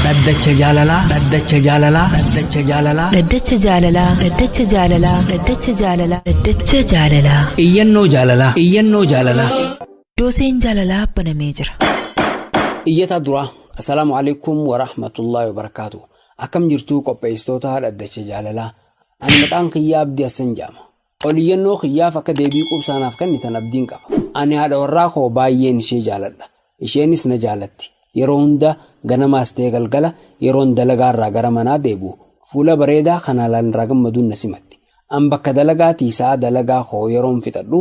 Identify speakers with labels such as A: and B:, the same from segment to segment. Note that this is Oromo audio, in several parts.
A: Dhaddacha jaalalaa. Dhaddacha jaalalaa. Dhaddacha jaalalaa.
B: Dhaddacha jaalalaa. Dhaddacha jaalalaa. Dhaddacha jaalalaa. Dhaddacha jaalalaa.
A: Iyyannoo jaalalaa. Iyyannoo jaalalaa.
B: Dooseen jaalalaa banamee jira.
A: Iyyataa duraa. Assalaamu alaykum wa rahmatullahi wa barakaatuh. Akkam jirtuu qopheessitoota dhaddacha jaalalaa. Ani maqaan kiyyaa Abdii Hassan jedhama. Iyyannoo kiyyaaf akka deebii qubsaanaaf kennitan abdiin qaba. Ani haadha warraa koo baay'een ishee jaaladha. Isheenis na jaalatti. Yeroo hunda ganamaas ta'ee galgala yeroon dalagaarraa gara manaa deebi'u fuula bareedaa kanaan raagamuun na simatti. An bakka dalagaatii isaa dalagaa koo yeroon fixadhu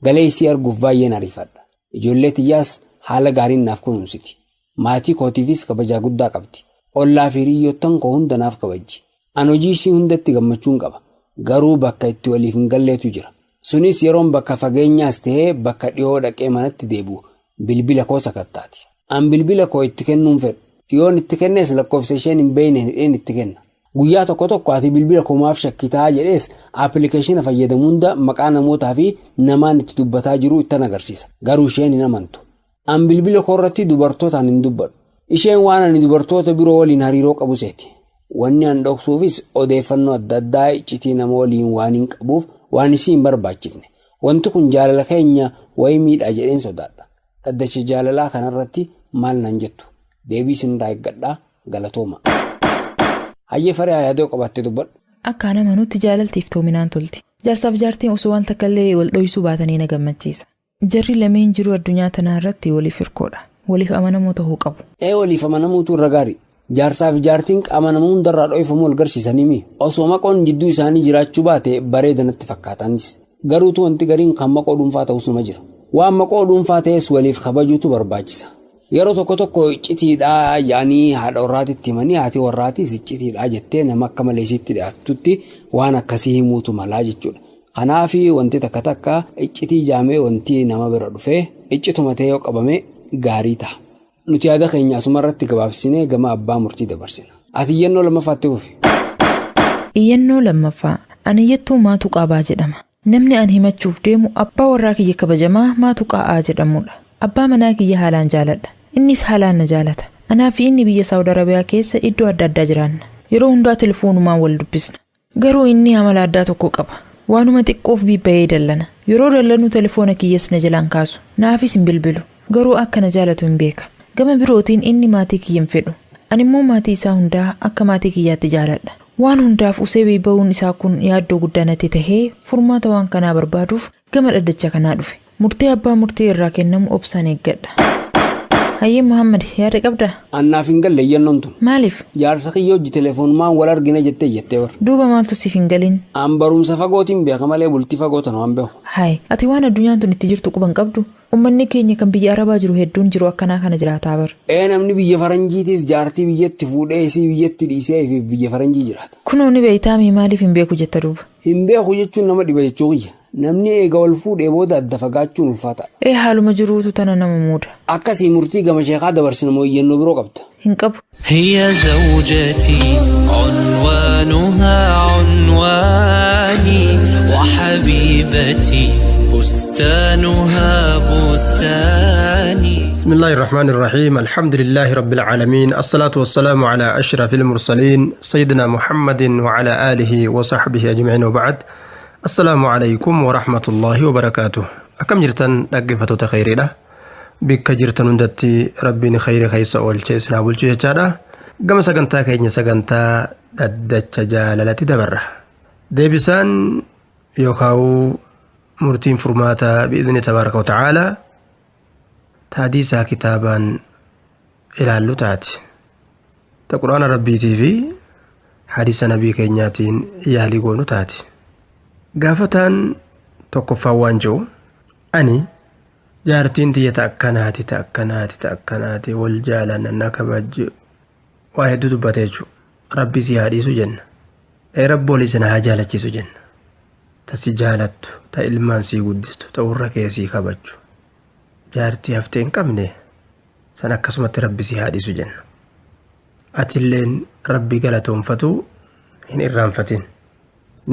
A: galee isii arguuf baay'een ariifadha. Ijoollee tiyyaas haala gaariin naaf kunuunsiti. Maatii kootiifis kabajaa guddaa qabdi. Ollaa fi hiriyoottan koo hunda naaf kabajji. An hojii ishii hundatti gammachuun qaba. Garuu bakka itti waliif hin galleetu jira. Sunis yeroon bakka fageenyaas ta'ee bakka dhiyoo dhaqee manatti deebi'u bilbila koo sakattaati. An bilbila koo itti kennuun fedhu. Yoon itti kennees lakkoofsa isheen hin beekne hidheen itti kenna. Guyyaa tokko ati bilbila koo maaf shakkitaa jedhees aappilikeeshina fayyadamuun hunda maqaa namootaa fi namaan itti dubbataa jiru ittan agarsiisa. Garuu isheen hin amantu. An bilbila koo irratti dubartootaan hin dubbadhu. Isheen waan ani dubartoota biroo waliin hariiroo qabu seeti. Wanni an dhoksuufis odeeffannoo adda addaa iccitii nama waliin waan hin qabuuf waan isii hin barbaachifne. Wanti kun jaalala keenya wayii miidhaa jedheen sodaadha. Dhaddacha jaalalaa kanarratti maal nan jettu? Deebii isinirraa eeggadhaa galatooma. Hayyee faree yaadoo qabattee dubbadhu.
B: Akka nama nutti jaalaltiif toominaan tolti. Jaarsaaf jaartiin osoo waan takkallee wal dho'isuu baatanii na gammachiisa. Jarri lameen jiru addunyaa tanaa irratti waliif hirkoodha. Waliif amanamoo ta'uu qabu.
A: Waliif amanamuutu irra gaarii. Jaarsaaf jaartiin qaamanamoo hundarraa dho'ifamuu wal garsiisanii osoo maqoon jidduu isaanii jiraachuu baate bareedanatti fakkaatanis. Garuutu wanti gariin kan maqoo dhuunfaa ta'us numa jira. Waan maqoo dhuunfaa ta'es waliif kabajuutu barbaachisa. Yeroo tokko iccitiidhaa yaanii haadha warraatitti himanii haati warraatiis iccitiidhaa jettee nama akka malee isitti dhiyaattutti waan akkasii himuutu malaa jechuudha. Kanaaf wanti takka iccitii jaamee wanti nama bira dhufee iccituma ta'ee yoo qabame gaarii ta'a. Nuti yaada keenya asuma irratti gabaabsinee gama abbaa murtii dabarsina. Ati iyyannoo lammaffaatti hufi.
B: Iyyannoo lammaffaa ani iyyattuu maatu qaabaa jedhama. Namni an himachuuf deemu abbaa warraa kiyya kabajamaa maatu qaa'aa jedhamudha. Abbaa manaa kiyya haalaan jaaladha. Innis haalaan na jaalata. Anaa fi inni biyya Saawud Arabiyaa keessa iddoo adda addaa jiraanna. Yeroo hundaa telefoonumaan wal dubbisna. Garuu inni amala addaa tokko qaba. Waanuma xiqqoof bibba'ee dallana. Yeroo dallanu telefoona kiyyas na jalaan kaasu. Naafis hin bilbilu. Garuu akka na jaalatu hin beeka. Gama birootiin inni maatii kiyyan fedhu. Ani immoo maatii isaa hundaa akka maatii kiyyaatti jaaladha. Waan hundaaf usee beeba'uun isaa kun yaaddoo guddaa natti tahee furmaata waan kanaa barbaaduuf gama dhaddacha kanaa dhufe. Murtee abbaa murtee irraa kennamu obsaan eeggadha. Hayyee Muhammad yaada qabdaa?
A: Annaaf hin galle iyyannoon tun.
B: Maaliif?
A: Jaarsa kiyyoo hojii telefoonumaan wal argina jettee war.
B: Duuba maaltu siif hin galin?
A: An barumsa fagootiin beeka malee bultii fagootan waan beeku.
B: Hayi ati waan addunyaan tun itti jirtu quban qabdu? Ummanni keenya kan biyya Arabaa jiru hedduun jiru akkanaa kana jiraataa bar.
A: Namni biyya faranjiitis jaartii biyyatti fuudhee isii biyyatti dhiisee fi biyya faranjii jiraata.
B: Kunoo ni beeytaami maaliif hin beeku jetta duuba?
A: Hin beeku jechuun nama dhiba jechuu kiyya. Namni eega wal fuudhee booda adda fagaachuun ulfaata.
B: Haaluma jiruutu tana nama muuda.
A: Akkasii murtii gama sheekaa dabarsina moo iyyannoo biroo qabda?
B: Hin qabu.
C: هي زوجتي عنوانها عنواني وحبيبتي بستانها بستاني.
D: بسم الله الرحمن الرحيم. الحمد لله رب العالمين. الصلاة والسلام على أشرف المرسلين سيدنا محمد وعلى آله وصحبه أجمعين وبعد. السلام عليكم ورحمة الله وبركاته. أكم جرتن نقفة تخيري له بك جرتن ندتي ربي خير خيس أول شيء سنابل شيء جادا قم سكنتا كيني سكنتا ددت جالالتي دبره ديبسان يوكاو مرتين فرماتا بإذن تبارك وتعالى تحديثا كتابا إلى اللتات تقرآن ربي تيفي حديث نبي كينياتين يالي قونو تاتي قافتان توقفا وانجو أني jaartiin tiyya ta'akkanaati wal jaalanna kabajju waa hedduu dubbatee jiru rabbi si haadhiisu jenna rabboon isin haa jaalachiisu jenna ta si jaalattu ta ilmaan sii guddistu ta urra keessii kabajju jaartii haftee hin qabne san akkasumatti rabbi si haadhiisu jenna atilleen rabbi galatoonfatu hin irraanfatin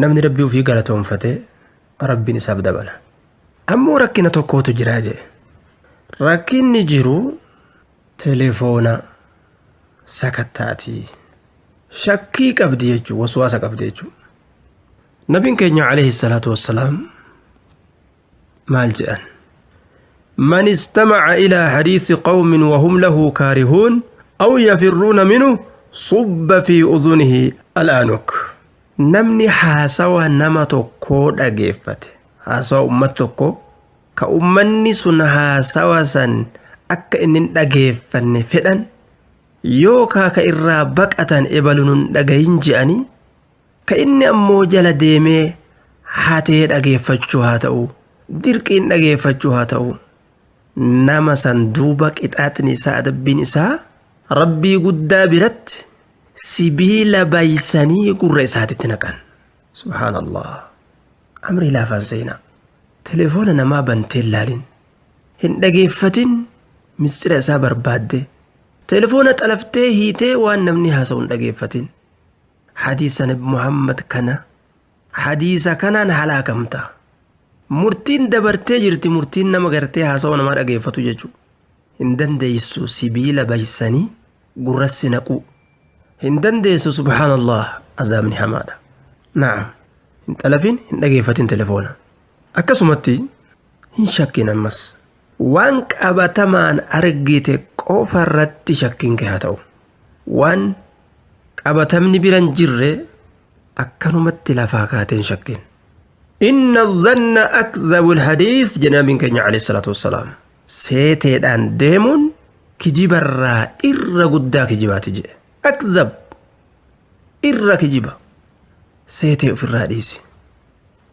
D: namni rabbi ofii galatoonfate rabbiin isaaf dabala. Ammoo rakkina tokkootu jiraa jedhe. Rakkinni jiru telefoona sakattaati shakkii qabdi jechuudha waswaasa qabdi jechuudha. Nabiin keenya alayhi salaatu wassalaam maal jedhan man istamaca ilaa hadiisi qawmin wahum lahu kaarihuun aw yafirruuna minhu subba fi udhunihi al'aanuk. Namni haasawa nama tokkoo dhageeffate haasawa ummat tokko ka ummanni sun haasawa san akka inni dhageeffanne fedhan yookaa ka irraa baqatan ebalunun dhagayin je'anii ka inni ammoo jala deemee hatee dhageeffachuu haa ta'u dirqiin dhageeffachuu haa ta'u nama san duuba qixaaxni isaa adabbiin isaa rabbii guddaa biratti sibiila baysanii gurra isaatitti naqan. Subhaanallah. Amri laafaan seenaa. Telefoona namaa bantee laalin hin dhageeffatin mistira isaa barbaadde telefoona xalaftee hiitee waan namni haasa'u hin dhageeffatin. Hadiisa Nabi Muhammad kana hadiisa kanaan halaakamta. Murtiin dabartee jirti murtiin nama gartee haasa'u namaa dhageeffatu jechuudha. Hin dandeessu sibiila baysanii gurratti naquu. Hin dandeessu subhaanallah azaabni hamaadha. Naam. Hin xalafin hin dhageeffatin telefoona. Akkasumatti hin shakkin ammas. Waan qabatamaan argite qofa irratti shakkiin kee haa ta'u. Waan qabatamni biran jirre akkanumatti lafaa kaateen shakkin. Inna dhanna akdhabu alhadiis jedha nabiin keenya alayhi salaatu wassalaam. Seeteedhaan deemuun kijibarraa irra guddaa kijibaati jedhe. Akdhab irra kijiba. Seetee ofirraa dhiisi.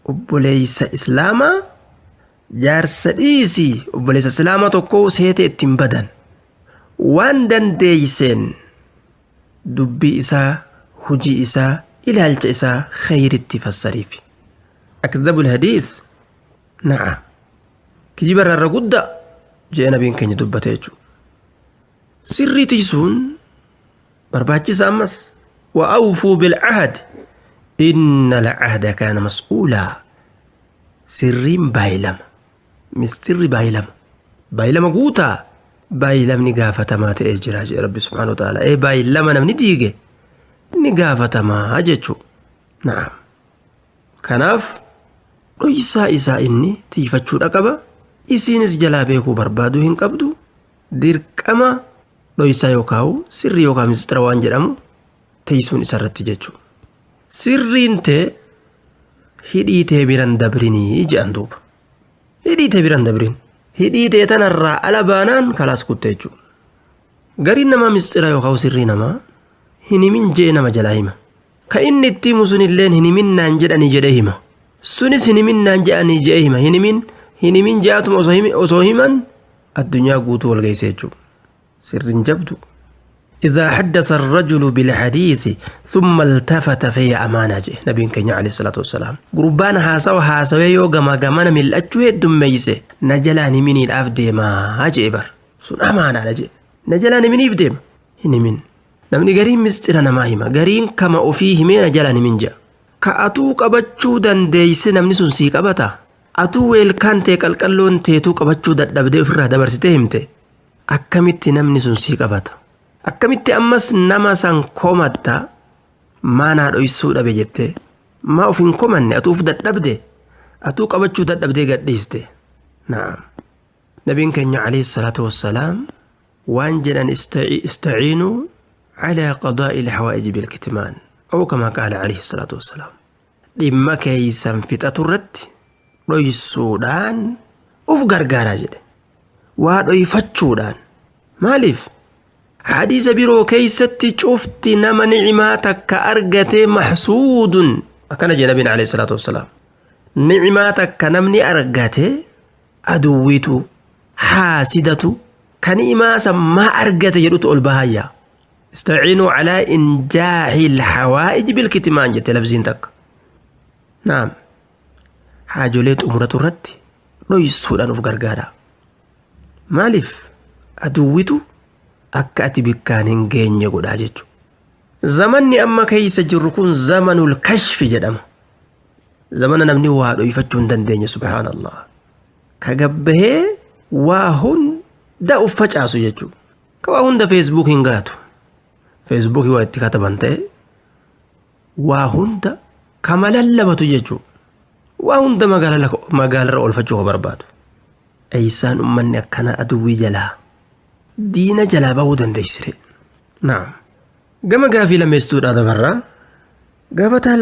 D: Obboleeysa islaamaa jaarsa dhiisi obboleessa islaamaa tokko seetee ittiin badan waan dandeeyseen dubbii isaa hujii isaa ilaalcha isaa khayritti fassariif. Akdhabu alhadiis na'a kijibarraa irra guddaa jee nabiin keenya dubbate jechuudha. Sirrii tiisuun barbaachisaa ammas wa awfuu bilcahd inna alcahda kaana mas'uulaa. Sirriin baay'ilama mistirri baay'ilama guutaa baay'ilamni gaafatamaa ta'ee jira jee rabbi subhaanahu wa ta'ala. Baay'ilama namni diige ni gaafatamaa jechuu. Naam. Kanaaf dhoysaa isaa inni tiifachuudha qaba. Isiinis jalaa beekuu barbaaduu hin qabdu. Dirqama dhoysaa yookaan sirri yookaan mistira waan jedhamu teessuun isarratti jechuu. Sirriin tee hidhiitee biran dabrinii jedhan duuba. Hidhiitee biran dabrin. Hidhiitee tanarraa ala baanaan kalaas kutte jechuudha. Gariin namaa mistira yookaan sirrii namaa hin himin jee nama jalaa hima. Ka inni itti himu sunilleen hin himinnaan jedhanii jedhee hima. Sunis hin himinnaan jedhanii jedhee hima. Hin himin je'atuma osoo himan addunyaa guutuu wal geessee jechuudha. Sirriin jabdu. إذا حدث الرجل بالحديث ثم التفت فهي أمانة جه نبي كنيا عليه الصلاة والسلام قربان هاسوا يوغا ما قمنا من الأجوه الدميسة نجلاني مني الأفدي ما أجيبر سن أمانة نجي نجلاني مني إفديم هني من نمني قرين مسترنا ماهما قرين كما أفيه من نجلاني من جا كأتوك أبتشو دان ديس نمني سنسيك أبتا أتو ويلكان تيك الكالون تيتوك أبتشو دبدي فرها دبرستهمتي أكمت نمني سنسيك أبتا akkamitti ammas nama san komatta maanaa dhoysuu dhabe jette maa of hin komanne atuuf dadhabde atuu qabachuu dadhabdee gadhiiste. Naam. Nabiin keenya alayhi salaatu wassalaam waan jedhan istaciinuu calaa qadaa'i alxawaa'iji bilkitmaan aw kamaa qaala alayhi salaatu wassalaam. Dhimma keeysan fixatu irratti dhoysuudhaan uf gargaaraa jedhe waa dhoyfachuudhaan. Maaliif? حديث برو كيستي شفتي نما نعماتك أرجتي محسود أكن جنبنا عليه الصلاة والسلام نعماتك نمني أرجتي أدويتو حاسدتو كنيما ما أرجتي يلوت البهايا استعينوا على إنجاح الحوائج بالكتمان جت لفزينتك. نعم حاجوليت أمرة الرد لو يسود أنو فقرقارا مالف أدويتو akka ati bikkaan hin geenye godhaa jechuudha. Zamanni amma keessa jirru kun zamanul kashfi jedhama. Zamana namni waa dhoyfachuu hin dandeenye subhaanallah. Ka gabbahee waa hunda uffacaasu jechuudha. Ka waa hunda feesbuuk hin gaatu. feesbuukii waa itti kataban ta'e waa hunda kama lallabatu jechuu waa hunda magaalarra oolfachuu ka barbaadu eeysaan ummanni akkana aduwwii jalaa diina jalaa bahuu dandeeysire naam gama gaafii lammeessuudhaa dabarraa gaafataa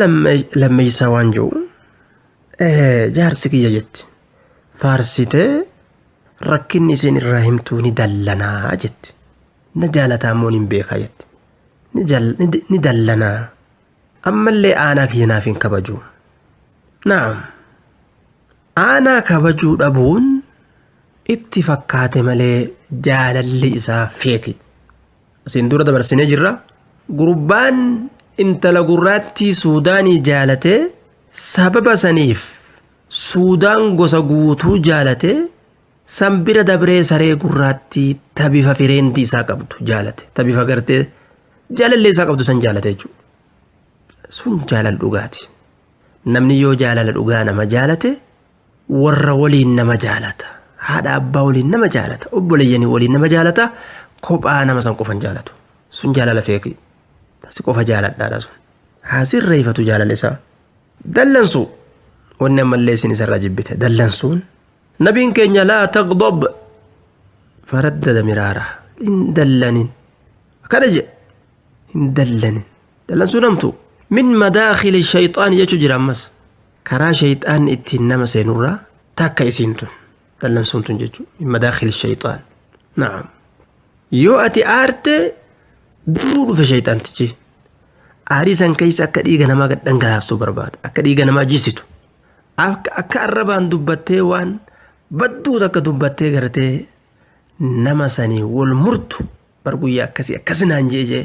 D: lammeeysaa waan jiru jaarsi kiyya jetti faarsitee rakkinni isin irraa himtuu ni dallanaa jetti na jaalataa moo hin beekaa jetti ni dallanaa ammallee aanaa kiyya naaf hin kabajuu naam aanaa kabajuu dhabuun itti fakkaate malee jaalalli isaa feeki asiin dura dabarsinee jirra gurbaan intala gurraattii suudaanii jaalatee sababa saniif suudaan gosa guutuu jaalatee san bira dabree saree gurraattii tabifa fireentii isaa qabdu jaalate tabifa gartee jaalallee isaa qabdu san jaalate jechuudha sun jaalala dhugaati namni yoo jaalala dhugaa nama jaalate warra waliin nama jaalata haadha abbaa waliin nama jaalata obboleeyyanii waliin nama jaalata kophaa nama san qofan jaalatu sun jaalala feeki tasi qofa jaaladhaadha sun haasir reefatu jaalala isaa dallansu wanni ammallee isin isarraa jibbite dallansuun nabiin keenya laa taqdob faraddada miraara hin dallanin akkana jedhe hin dallanin dallansuu namtu min madaakhili shayxaan jechuu jira ammas karaa shayxaan ittiin nama seenurraa takka isiin tun dallansuun tun jechuu min madaakhili shayxaan naam yoo ati aarte duruu dhufe shayxaantichi aarii san keessa akka dhiiga namaa dhangalaasuu barbaada akka dhiiga namaa jisitu akka arrabaan dubbattee waan badduu takka dubbattee gartee nama sanii wal murtu barguyyaa akkasii akkasinaan jeejee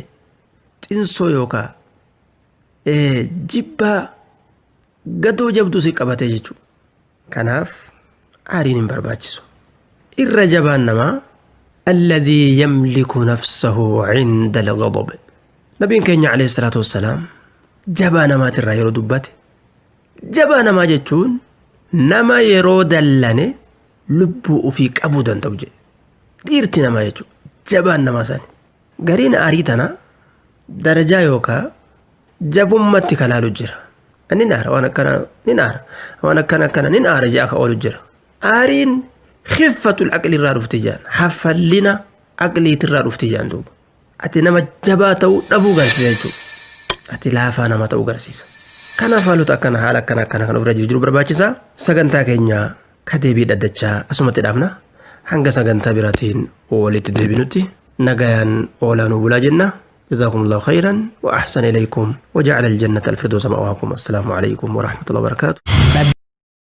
D: xinsoo yookaa jibbaa gadoo jabduu si qabatee jechuudha kanaaf aariin hin barbaachisu irra jabaan namaa الذي يملك نفسه عند الغضب نبي كينيا عليه الصلاة والسلام جبانا ما ترى يرو دبته جبانا ما جتون نما يرو دلني لبو فيك أبودا توجه ديرتنا ما يجو جبانا ما ساني قرين آريتنا درجة يوكا جبو متك لا لجرا ننار وانا كان ننار جاك أول لجرا آرين خفة العقل الرادف تجان حفلنا عقلي الرادف تجان دوب أتي نما جباتو نبو غرسيسو أتي لافا نما تو غرسيسا كان فالو تاكنا حالا كان برجل جرو برباچسا سغنتا كينيا كديبي ددچا اسمت دامنا hanga sagantaa biraatiin walitti deebinutti nagayaan oolaanu bulaa jenna. جزاكم الله خيرا وأحسن إليكم وجعل الجنة الفردوس مأواكم. السلام عليكم ورحمة الله وبركاته.